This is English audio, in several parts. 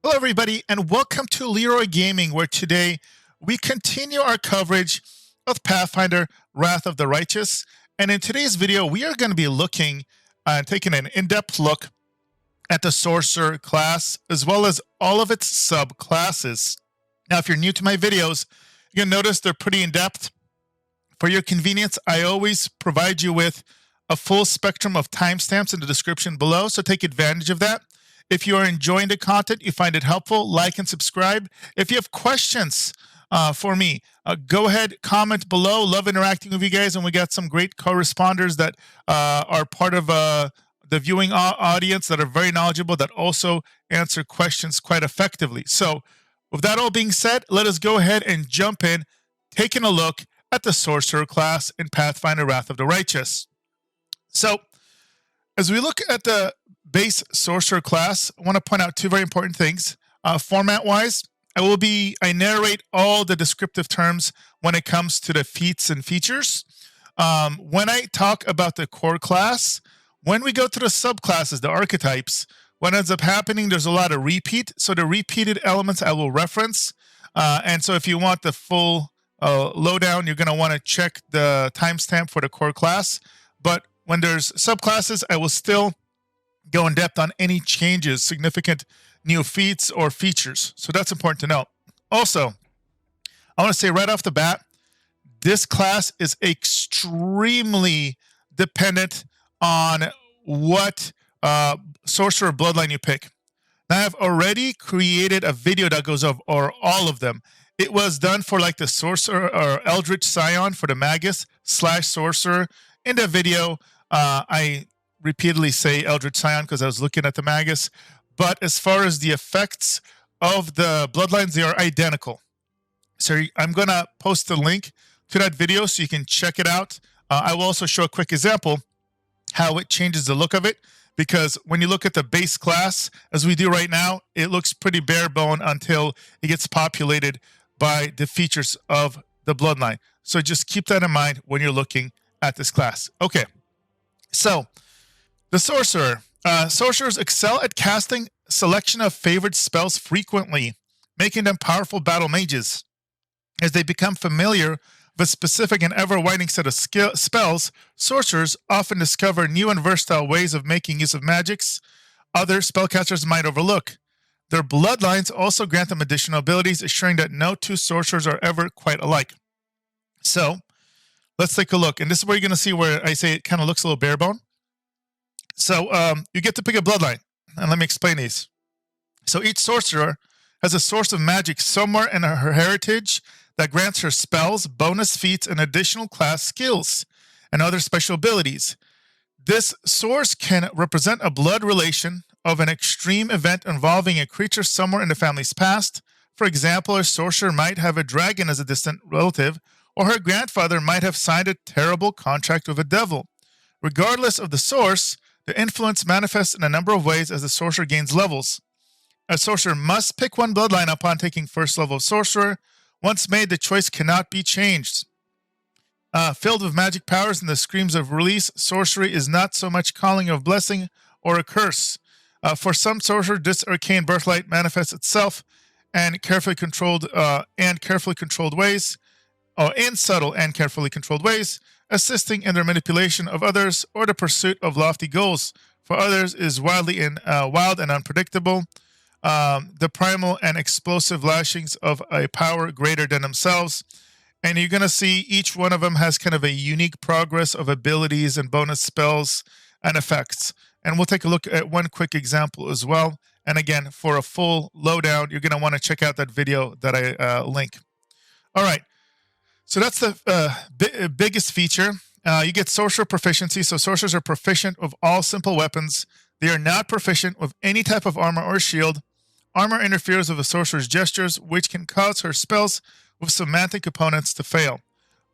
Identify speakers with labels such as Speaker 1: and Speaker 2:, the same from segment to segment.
Speaker 1: Hello, everybody, and welcome to Leeroy Gaming, where today we continue our coverage of Pathfinder Wrath of the Righteous. And in today's video, we are going to be looking and taking an in-depth look at the Sorcerer class, as well as all of its subclasses. Now, if you're new to my videos, you'll notice they're pretty in-depth. For your convenience, I always provide you with a full spectrum of timestamps in the description below, so take advantage of that. If you are enjoying the content, you find it helpful, like and subscribe. If you have questions for me, go ahead, comment below. Love interacting with you guys, and we got some great co-responders that are part of the viewing audience that are very knowledgeable, that also answer questions quite effectively. So with that all being said, let us go ahead and jump in, taking a look at the Sorcerer class in Pathfinder Wrath of the Righteous. So as we look at the base Sorcerer class, I want to point out two very important things. Format-wise, I narrate all the descriptive terms when it comes to the feats and features. When I talk about the core class, when we go to the subclasses, the archetypes, what ends up happening, there's a lot of repeat. So the repeated elements I will reference. And so if you want the full lowdown, you're going to want to check the timestamp for the core class. But when there's subclasses, I will still go in depth on any changes, significant new feats or features. So that's important to note. Also, I want to say right off the bat, this class is extremely dependent on what sorcerer bloodline you pick. Now, I've already created a video that goes over all of them. It was done for like the sorcerer or Eldritch Scion for the Magus / sorcerer. In the video, I repeatedly say Eldritch Scion because I was looking at the Magus. But as far as the effects of the bloodlines, they are identical. So I'm going to post the link to that video so you can check it out. I will also show a quick example how it changes the look of it, because when you look at the base class, as we do right now, it looks pretty bare bone until it gets populated by the features of the bloodline. So just keep that in mind when you're looking at this class. Okay, so the Sorcerer. Sorcerers excel at casting a selection of favored spells frequently, making them powerful battle mages. As they become familiar with a specific and ever-widening set of spells, sorcerers often discover new and versatile ways of making use of magics other spellcasters might overlook. Their bloodlines also grant them additional abilities, ensuring that no two sorcerers are ever quite alike. So let's take a look. And this is where you're going to see where I say it kind of looks a little bare bone. So you get to pick a bloodline, and let me explain these. So each sorcerer has a source of magic somewhere in her heritage that grants her spells, bonus feats, and additional class skills, and other special abilities. This source can represent a blood relation of an extreme event involving a creature somewhere in the family's past. For example, a sorcerer might have a dragon as a distant relative, or her grandfather might have signed a terrible contract with a devil. Regardless of the source, the influence manifests in a number of ways as the sorcerer gains levels. A sorcerer must pick one bloodline upon taking first level of sorcerer. Once made, the choice cannot be changed. Filled with magic powers and the screams of release, sorcery is not so much calling of blessing or a curse. For some sorcerer, this arcane birthright manifests itself in carefully controlled ways, or in subtle and carefully controlled ways, assisting in their manipulation of others or the pursuit of lofty goals. For others, is wild and unpredictable. The primal and explosive lashings of a power greater than themselves. And you're going to see each one of them has kind of a unique progress of abilities and bonus spells and effects. And we'll take a look at one quick example as well. And again, for a full lowdown, you're going to want to check out that video that I link. All right. So that's the biggest feature. You get sorcerer proficiency. So sorcerers are proficient with all simple weapons. They are not proficient with any type of armor or shield. Armor interferes with a sorcerer's gestures, which can cause her spells with semantic components to fail.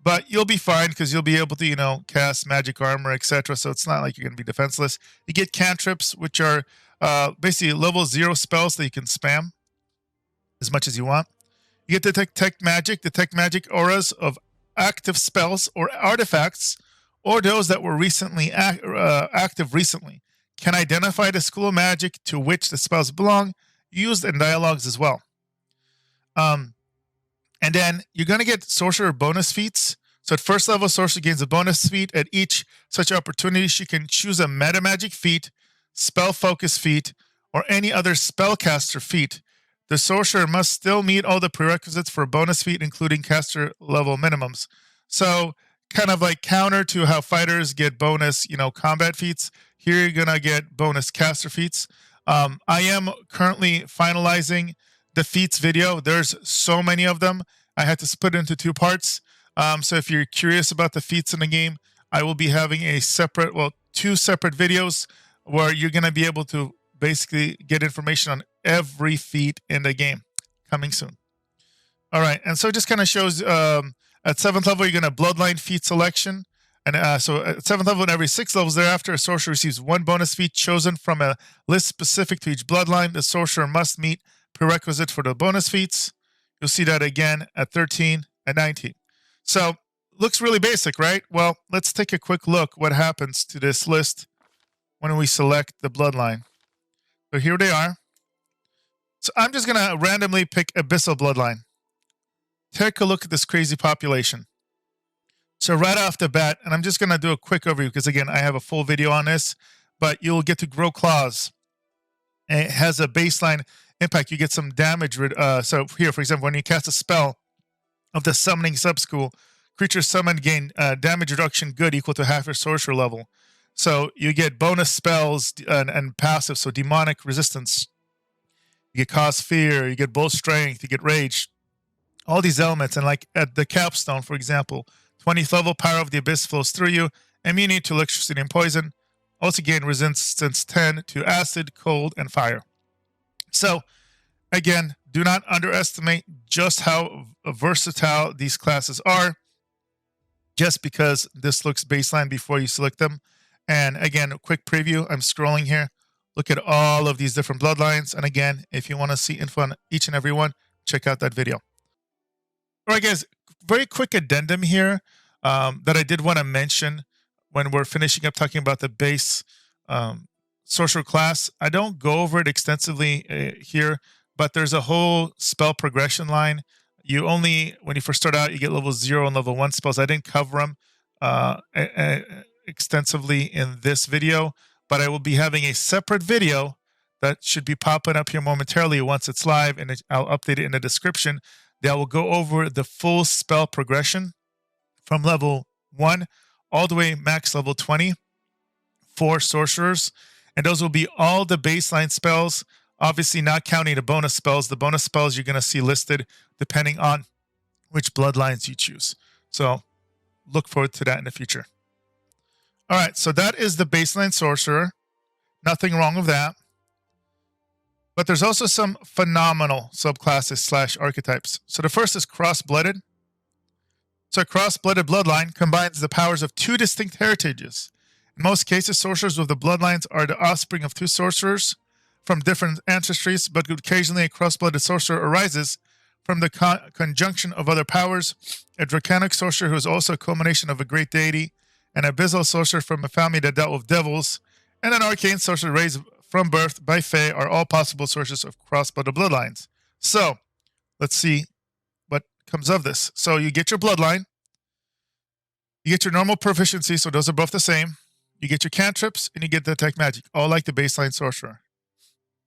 Speaker 1: But you'll be fine because you'll be able to, cast magic armor, etc. So it's not like you're going to be defenseless. You get cantrips, which are basically level 0 spells that you can spam as much as you want. You get to detect magic auras of active spells or artifacts, or those that were recently active recently. Can identify the school of magic to which the spells belong, used in dialogues as well. And then you're going to get sorcerer bonus feats. So at first level, sorcerer gains a bonus feat. At each such opportunity, she can choose a meta magic feat, spell focus feat, or any other spellcaster feat. The sorcerer must still meet all the prerequisites for a bonus feat, including caster level minimums. So kind of like counter to how fighters get bonus, combat feats. Here you're going to get bonus caster feats. I am currently finalizing the feats video. There's so many of them. I had to split it into 2 parts. So if you're curious about the feats in the game, I will be having 2 separate videos where you're going to be able to basically get information on every feat in the game coming soon. All right, and so it just kind of shows at 7th level, you're going to bloodline feat selection. And so at 7th level and every 6 levels thereafter, a sorcerer receives 1 bonus feat chosen from a list specific to each bloodline. The sorcerer must meet prerequisites for the bonus feats. You'll see that again at 13 and 19. So looks really basic, right? Well, let's take a quick look what happens to this list when we select the bloodline. So here they are. So I'm just going to randomly pick Abyssal Bloodline. Take a look at this crazy population. So right off the bat, and I'm just going to do a quick overview because, again, I have a full video on this, but you'll get to grow claws. And it has a baseline impact. You get some damage. So here, for example, when you cast a spell of the summoning subschool, creatures summoned gain damage reduction good equal to half your sorcerer level. So you get bonus spells and passive, so demonic resistance. You get cause fear, you get bold strength, you get rage. All these elements, and like at the capstone, for example, 20th level, power of the abyss flows through you, immunity to electricity and poison. Also gain resistance 10 to acid, cold, and fire. So again, do not underestimate just how versatile these classes are, just because this looks baseline before you select them. And again, a quick preview. I'm scrolling here. Look at all of these different bloodlines. And again, if you want to see info on each and every one, check out that video. All right, guys, very quick addendum here that I did want to mention when we're finishing up talking about the base sorcerer class. I don't go over it extensively here, but there's a whole spell progression line. You only, when you first start out, you get level 0 and level 1 spells. I didn't cover them extensively in this video, but I will be having a separate video that should be popping up here momentarily once it's live, and I'll update it in the description. That will go over the full spell progression from level 1 all the way max level 20 for sorcerers, and those will be all the baseline spells, obviously not counting the bonus spells. The bonus spells you're going to see listed depending on which bloodlines you choose. So look forward to that in the future. All right, so that is the baseline sorcerer. Nothing wrong with that. But there's also some phenomenal subclasses / archetypes. So the first is Crossblooded. So a Crossblooded bloodline combines the powers of 2 distinct heritages. In most cases, sorcerers with the bloodlines are the offspring of 2 sorcerers from different ancestries, but occasionally a Crossblooded sorcerer arises from the conjunction of other powers. A Draconic sorcerer who is also a culmination of a great deity, an Abyssal sorcerer from a family that dealt with devils, and an Arcane sorcerer raised from birth by Fae are all possible sources of Crossblooded bloodlines. So let's see what comes of this. So you get your bloodline, you get your normal proficiency, so those are both the same. You get your cantrips, and you get detect magic, all like the baseline sorcerer.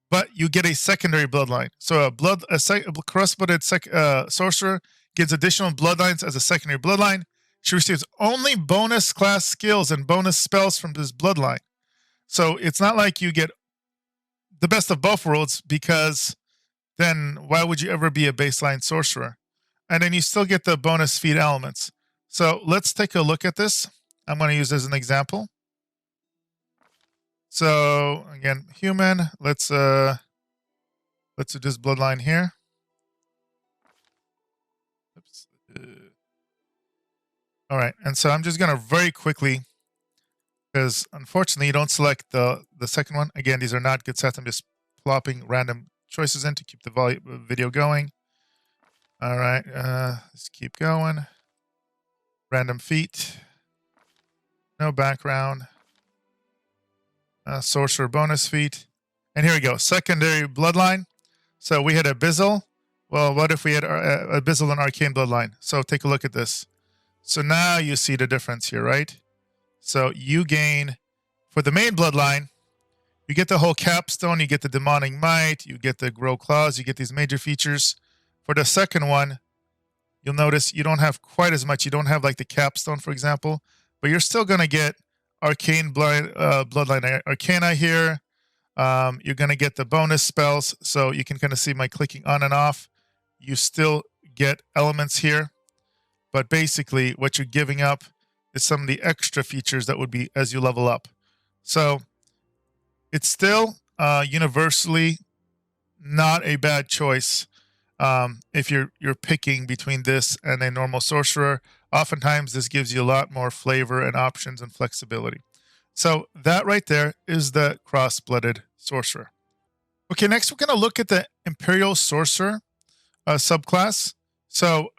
Speaker 1: But you get a secondary bloodline. So a Crossblooded sorcerer gets additional bloodlines as a secondary bloodline. She receives only bonus class skills and bonus spells from this bloodline. So it's not like you get the best of both worlds, because then why would you ever be a baseline sorcerer? And then you still get the bonus feat elements. So let's take a look at this. I'm going to use as an example. So again, human. Let's do this bloodline here. Oops. All right, and so I'm just going to very quickly, because unfortunately you don't select the second one. Again, these are not good sets. I'm just plopping random choices in to keep the video going. All right, let's keep going. Random feat. No background. Sorcerer bonus feat. And here we go. Secondary bloodline. So we had Abyssal. Well, what if we had Abyssal and Arcane Bloodline? So take a look at this. So now you see the difference here, right? So you gain, for the main Bloodline, you get the whole capstone, you get the Demonic Might, you get the Grow Claws, you get these major features. For the second one, you'll notice you don't have quite as much. You don't have like the capstone, for example, but you're still going to get Arcane Bloodline Arcana here. You're going to get the bonus spells, so you can kind of see my clicking on and off. You still get elements here, but basically what you're giving up is some of the extra features that would be as you level up. So it's still universally not a bad choice if you're picking between this and a normal sorcerer. Oftentimes this gives you a lot more flavor and options and flexibility. So that right there is the Crossblooded Sorcerer. Okay, next we're going to look at the Imperial Sorcerer subclass. So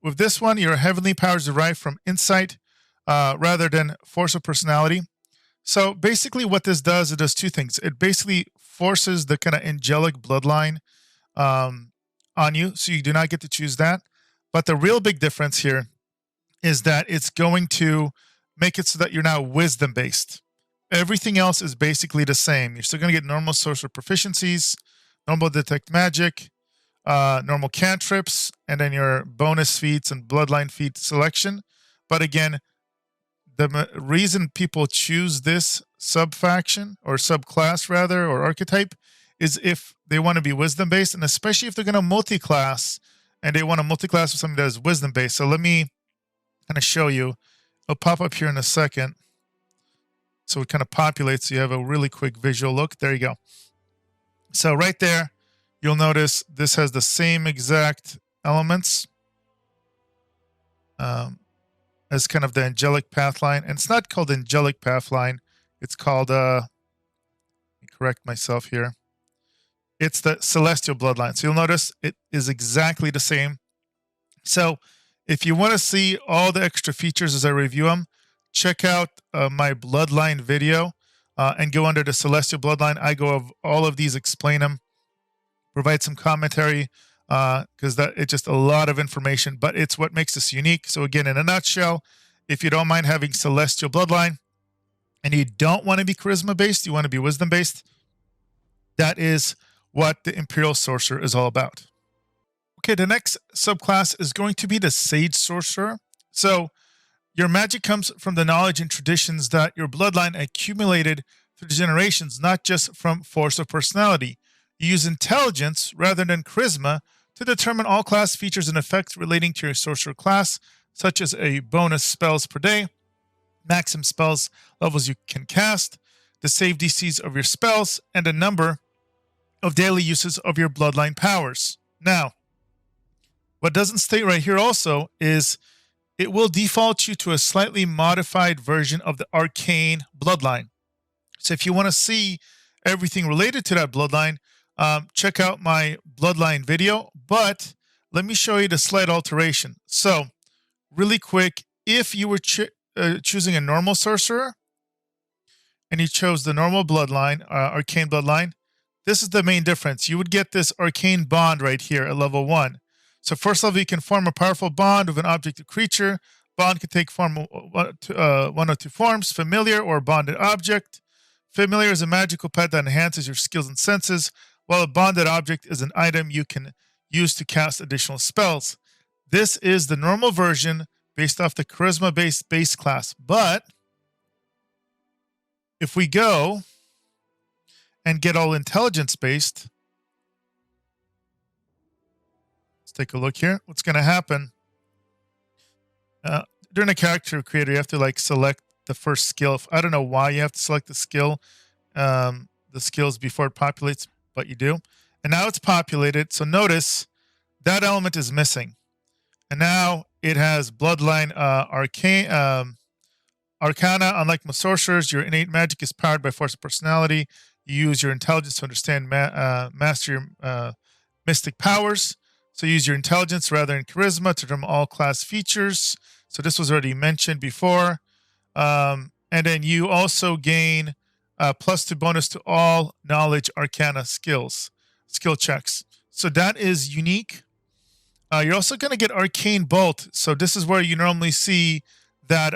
Speaker 1: with this one, your heavenly powers derive from insight rather than force of personality. So basically what this does, it does two things. It basically forces the kind of angelic bloodline on you, so you do not get to choose that. But the real big difference here is that it's going to make it so that you're now wisdom based. Everything else is basically the same. You're still going to get normal sorcerer proficiencies, normal detect magic, normal cantrips, and then your bonus feats and bloodline feat selection. But again, the reason people choose this subfaction or subclass rather, or archetype, is if they want to be wisdom based, and especially if they're going to multi-class and they want to multi-class with something that is wisdom based. So let me kind of show you. It'll pop up here in a second. So it kind of populates, so you have a really quick visual look. There you go. So right there, you'll notice this has the same exact elements as kind of the angelic pathline. And it's not called angelic pathline. It's called, let me correct myself here. It's the celestial bloodline. So you'll notice it is exactly the same. So if you want to see all the extra features as I review them, check out my bloodline video and go under the celestial bloodline. I go over all of these, explain them, provide some commentary because it's just a lot of information, but it's what makes this unique. So again, in a nutshell, if you don't mind having celestial bloodline and you don't want to be charisma based, you want to be wisdom based, that is what the Imperial Sorcerer is all about. Okay, the next subclass is going to be the Sage Sorcerer. So your magic comes from the knowledge and traditions that your bloodline accumulated through the generations, not just from force of personality. You use intelligence rather than charisma to determine all class features and effects relating to your sorcerer class, such as a bonus spells per day, maximum spells levels you can cast, the save DCs of your spells, and a number of daily uses of your bloodline powers. Now, what doesn't state right here also is it will default you to a slightly modified version of the arcane bloodline. So if you want to see everything related to that bloodline, check out my bloodline video. But let me show you the slight alteration. So really quick, if you were choosing a normal sorcerer and you chose the normal bloodline, arcane bloodline, this is the main difference. You would get this arcane bond right here at level 1. So first level, you can form a powerful bond with an object or creature. Bond can take form one of two forms, familiar or bonded object. Familiar is a magical pet that enhances your skills and senses, while a bonded object is an item you can use to cast additional spells. This is the normal version based off the charisma-based base class. But if we go and get all intelligence-based, take a look here. What's going to happen during a character creator, you have to like select the first skill. I don't know why you have to select the skill, the skills before it populates, but you do. And now it's populated. So notice that element is missing. And now it has bloodline arcana. Unlike most sorcerers, your innate magic is powered by force of personality. You use your intelligence to understand, master your mystic powers. So use your intelligence rather than charisma to determine all class features. So this was already mentioned before. And then you also gain +2 bonus to all knowledge arcana skill checks. So that is unique. You're also going to get Arcane Bolt. So this is where you normally see that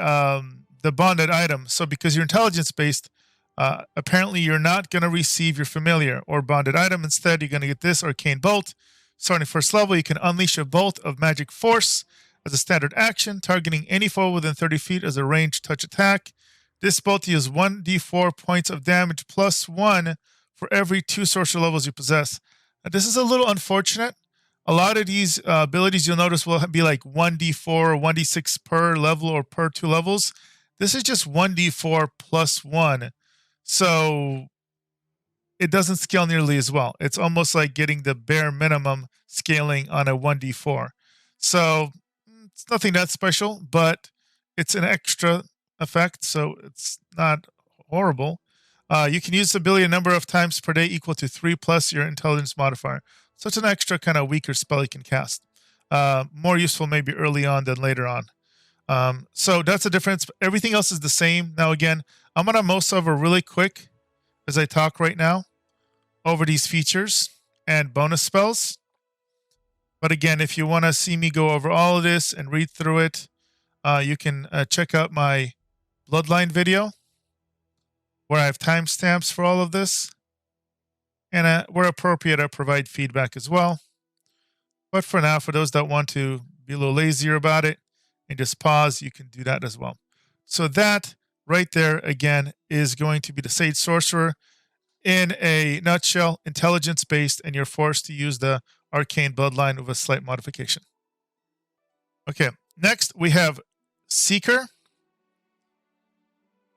Speaker 1: the bonded item. So because you're intelligence based, apparently you're not going to receive your familiar or bonded item. Instead, you're going to get this Arcane Bolt. Starting first level, you can unleash a bolt of magic force as a standard action, targeting any foe within 30 feet as a ranged touch attack. This bolt deals 1d4 points of damage plus 1 for every 2 sorcerer levels you possess. Now, this is a little unfortunate. A lot of these abilities you'll notice will be like 1d4 or 1d6 per level or per 2 levels. This is just 1d4 plus 1. So it doesn't scale nearly as well. It's almost like getting the bare minimum scaling on a 1d4. So it's nothing that special, but it's an extra effect, so it's not horrible. You can use the ability a number of times per day equal to 3 plus your intelligence modifier. So it's an extra kind of weaker spell you can cast. More useful maybe early on than later on. So that's the difference. Everything else is the same. Now again, I'm going to mouse over really quick as I talk right now over these features and bonus spells. But again, if you want to see me go over all of this and read through it, you can check out my Bloodline video where I have timestamps for all of this. And where appropriate, I provide feedback as well. But for now, for those that want to be a little lazier about it and just pause, you can do that as well. So that right there, again, is going to be the Sage Sorcerer in a nutshell, intelligence-based, and you're forced to use the Arcane Bloodline with a slight modification. Okay, next we have Seeker.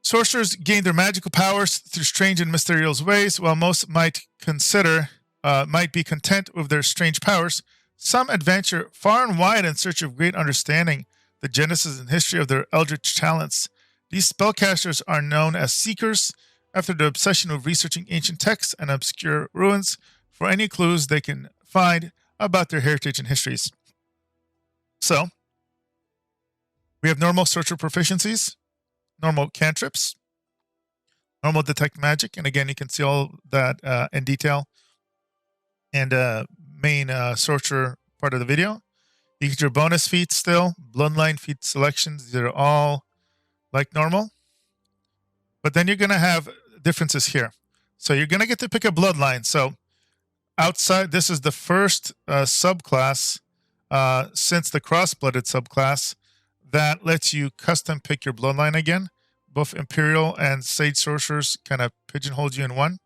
Speaker 1: Sorcerers gain their magical powers through strange and mysterious ways. While most might be content with their strange powers, some adventure far and wide in search of great understanding the genesis and history of their eldritch talents. These spellcasters are known as Seekers after the obsession with researching ancient texts and obscure ruins for any clues they can find about their heritage and histories. So, we have normal sorcerer proficiencies, normal cantrips, normal detect magic, and again, you can see all that in detail and main sorcerer part of the video. You get your bonus feats still, bloodline feat selections. These are all like normal. But then you're going to have differences here. So you're going to get to pick a bloodline. So outside, this is the first subclass since the Crossblooded subclass that lets you custom pick your bloodline again. Both Imperial and Sage Sorcerers kind of pigeonhole you in one.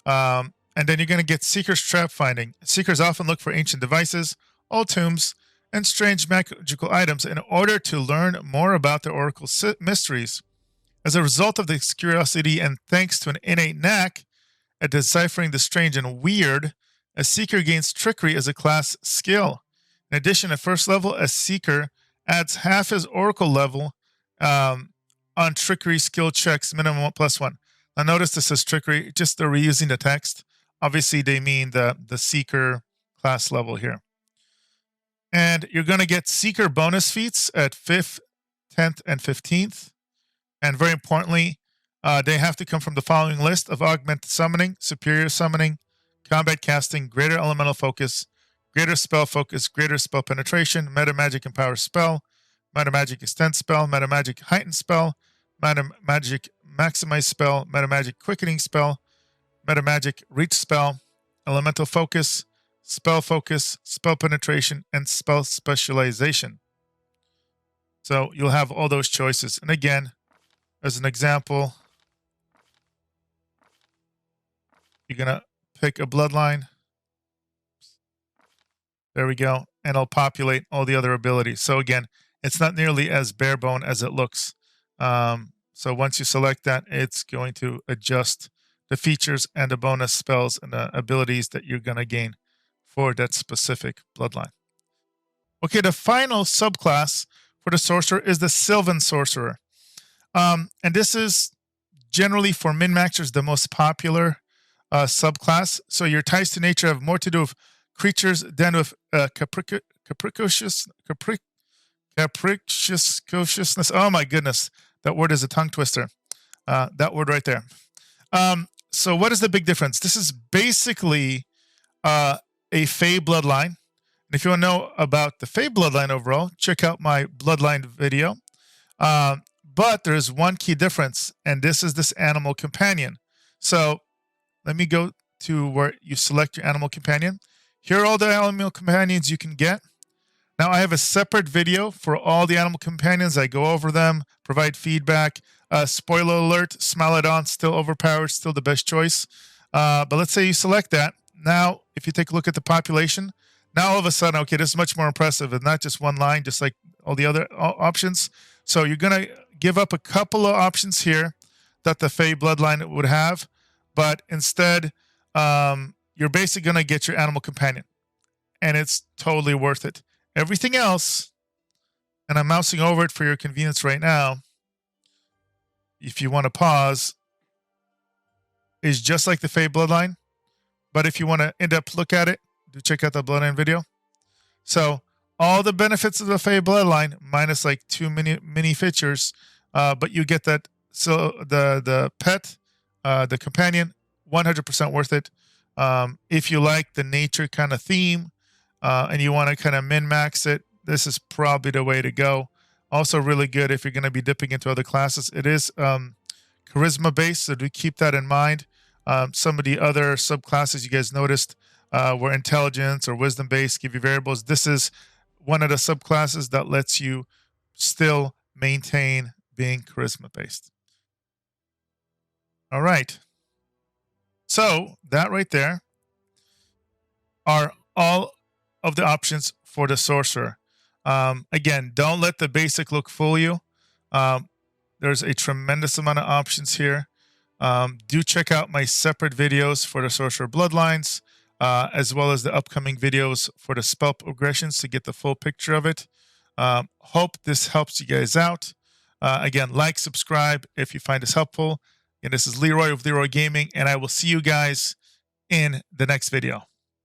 Speaker 1: And then you're going to get Seeker's Trap Finding. Seekers often look for ancient devices, old tombs, and strange magical items in order to learn more about the Oracle mysteries. As a result of this curiosity and thanks to an innate knack at deciphering the strange and weird, a Seeker gains Trickery as a class skill. In addition, at first level, a Seeker adds half his Oracle level on Trickery skill checks, minimum +1. Now notice this says Trickery, just they're reusing the text. Obviously, they mean the Seeker class level here. And you're going to get Seeker bonus feats at 5th, 10th, and 15th. And very importantly, they have to come from the following list of Augmented Summoning, Superior Summoning, Combat Casting, Greater Elemental Focus, Greater Spell Focus, Greater Spell Penetration, Meta Magic Empower Spell, Meta Magic Extend Spell, Meta Magic Heighten Spell, Meta Magic Maximize Spell, Meta Magic Quickening Spell, Meta Magic Reach Spell, Elemental Focus, Spell Focus, Spell Penetration, and Spell Specialization. So you'll have all those choices. And again, as an example, you're going to pick a bloodline. There we go. And it'll populate all the other abilities. So again, it's not nearly as bare bone as it looks. So once you select that, it's going to adjust the features and the bonus spells and the abilities that you're going to gain for that specific bloodline. Okay, the final subclass for the sorcerer is the Sylvan Sorcerer. And this is generally for min-maxers the most popular subclass. So your ties to nature have more to do with creatures than with capriciousness. Oh my goodness, that word is a tongue twister. That word right there. So what is the big difference? This is basically a a Fey bloodline. And if you want to know about the Fey bloodline overall, check out my bloodline video. But there's one key difference, and this is this animal companion. So let me go to where you select your animal companion. Here are all the animal companions you can get. Now I have a separate video for all the animal companions. I go over them, provide feedback. Spoiler alert, Smilodon still overpowered, still the best choice. But let's say you select that. Now, if you take a look at the population, now all of a sudden, okay, this is much more impressive and not just one line, just like all the other options. So you're going to give up a couple of options here that the Fey bloodline would have, but instead, you're basically going to get your animal companion, and it's totally worth it. Everything else, and I'm mousing over it for your convenience right now, if you want to pause, is just like the Fey bloodline. But if you want to in-depth look at it, do check out the bloodline video. So all the benefits of the Fey bloodline, minus like 2 mini features, but you get that. So the pet, the companion, 100% worth it. If you like the nature kind of theme, and you want to kind of min-max it, this is probably the way to go. Also really good if you're going to be dipping into other classes. It is charisma based, so do keep that in mind. Some of the other subclasses you guys noticed were intelligence or wisdom based, give you variables. This is one of the subclasses that lets you still maintain being charisma based. All right. So that right there are all of the options for the sorcerer. Again, don't let the basic look fool you. There's a tremendous amount of options here. Do check out my separate videos for the sorcerer bloodlines, as well as the upcoming videos for the spell progressions to get the full picture of it. Hope this helps you guys out. Again, like, subscribe if you find this helpful. And this is Leeroy of Leeroy Gaming, and I will see you guys in the next video.